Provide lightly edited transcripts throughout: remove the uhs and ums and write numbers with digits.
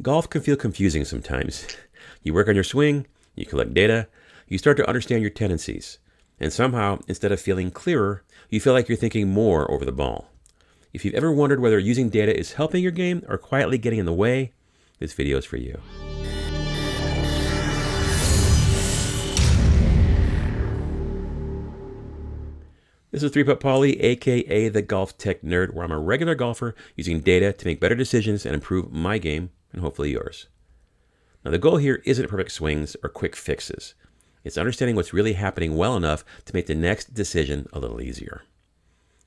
Golf can feel confusing sometimes. You work on your swing, you collect data, you start to understand your tendencies, and somehow, instead of feeling clearer, you feel like you're thinking more over the ball. If you've ever wondered whether using data is helping your game or quietly getting in the way, this video is for you. This is 3-Putt Paulie, aka the Golf Tech Nerd, where I'm a regular golfer using data to make better decisions and improve my game, and hopefully yours. Now the goal here isn't perfect swings or quick fixes. It's understanding what's really happening well enough to make the next decision a little easier.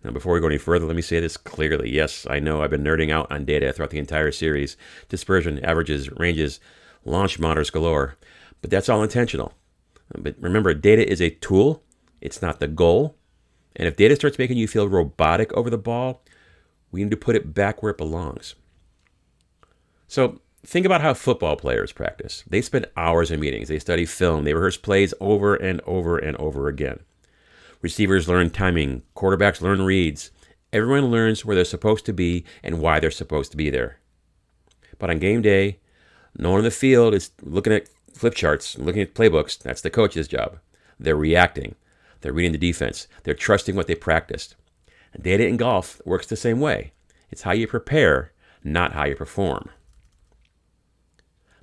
Now before we go any further, let me say this clearly. Yes, I know I've been nerding out on data throughout the entire series. Dispersion, averages, ranges, launch monitors galore. But that's all intentional. But remember, data is a tool. It's not the goal. And if data starts making you feel robotic over the ball, we need to put it back where it belongs. So think about how football players practice. They spend hours in meetings. They study film. They rehearse plays over and over and over again. Receivers learn timing. Quarterbacks learn reads. Everyone learns where they're supposed to be and why they're supposed to be there. But on game day, no one in the field is looking at flip charts, looking at playbooks. That's the coach's job. They're reacting. They're reading the defense. They're trusting what they practiced. And data in golf works the same way. It's how you prepare, not how you perform.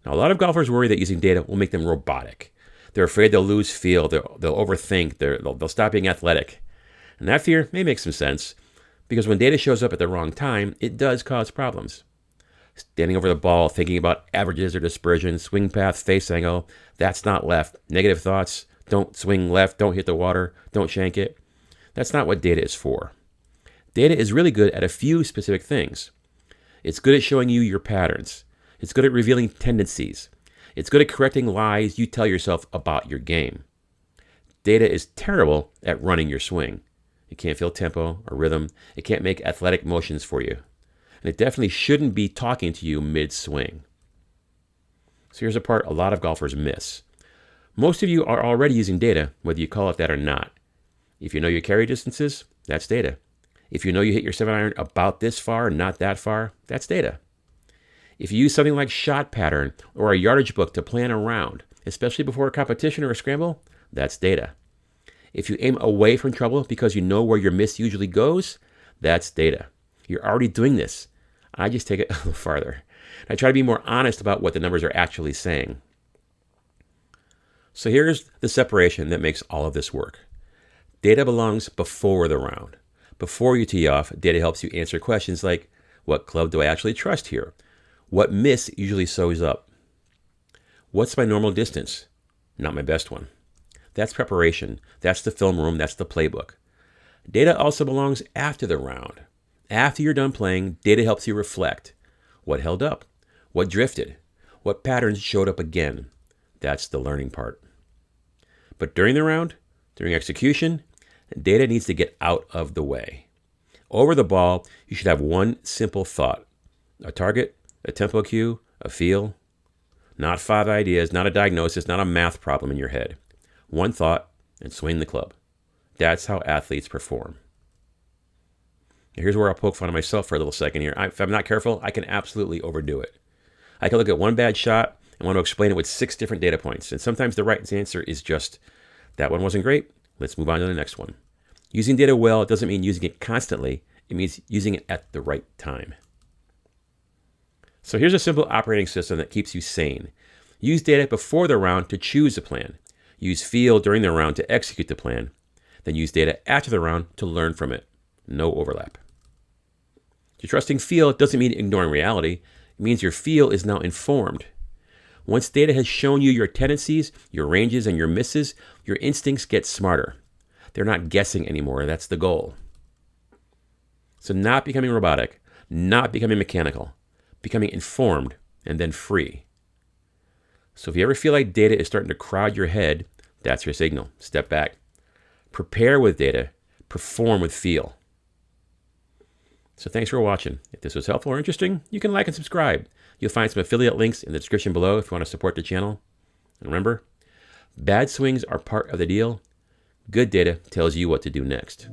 Now, a lot of golfers worry that using data will make them robotic. They're afraid they'll lose feel. They'll overthink. They'll stop being athletic. And that fear may make some sense, because when data shows up at the wrong time, it does cause problems. Standing over the ball, thinking about averages or dispersion, swing path, face angle, that's not left. Negative thoughts. Don't swing left, don't hit the water, don't shank it. That's not what data is for. Data is really good at a few specific things. It's good at showing you your patterns. It's good at revealing tendencies. It's good at correcting lies you tell yourself about your game. Data is terrible at running your swing. It can't feel tempo or rhythm. It can't make athletic motions for you. And it definitely shouldn't be talking to you mid-swing. So here's a part a lot of golfers miss. Most of you are already using data, whether you call it that or not. If you know your carry distances, that's data. If you know you hit your 7-iron about this far, not that far, that's data. If you use something like shot pattern or a yardage book to plan a round, especially before a competition or a scramble, that's data. If you aim away from trouble because you know where your miss usually goes, that's data. You're already doing this. I just take it a little farther. I try to be more honest about what the numbers are actually saying. So here's the separation that makes all of this work. Data belongs before the round. Before you tee off, data helps you answer questions like, what club do I actually trust here? What miss usually shows up? What's my normal distance? Not my best one. That's preparation. That's the film room. That's the playbook. Data also belongs after the round. After you're done playing, data helps you reflect. What held up? What drifted? What patterns showed up again? That's the learning part. But during the round, during execution, data needs to get out of the way. Over the ball, you should have one simple thought. A target, a tempo cue, a feel. Not 5 ideas, not a diagnosis, not a math problem in your head. One thought and swing the club. That's how athletes perform. Here's where I'll poke fun at myself for a little second here. If I'm not careful, I can absolutely overdo it. I can look at one bad shot and want to explain it with 6 different data points. And sometimes the right answer is just, that one wasn't great. Let's move on to the next one. Using data well doesn't mean using it constantly. It means using it at the right time. So here's a simple operating system that keeps you sane. Use data before the round to choose a plan. Use feel during the round to execute the plan. Then use data after the round to learn from it. No overlap. You're trusting feel doesn't mean ignoring reality. It means your feel is now informed. Once data has shown you your tendencies, your ranges, and your misses, your instincts get smarter. They're not guessing anymore. That's the goal. So not becoming robotic, not becoming mechanical, becoming informed, and then free. So if you ever feel like data is starting to crowd your head, that's your signal. Step back. Prepare with data. Perform with feel. So thanks for watching. If this was helpful or interesting, you can like and subscribe. You'll find some affiliate links in the description below if you want to support the channel. And remember, bad swings are part of the deal. Good data tells you what to do next.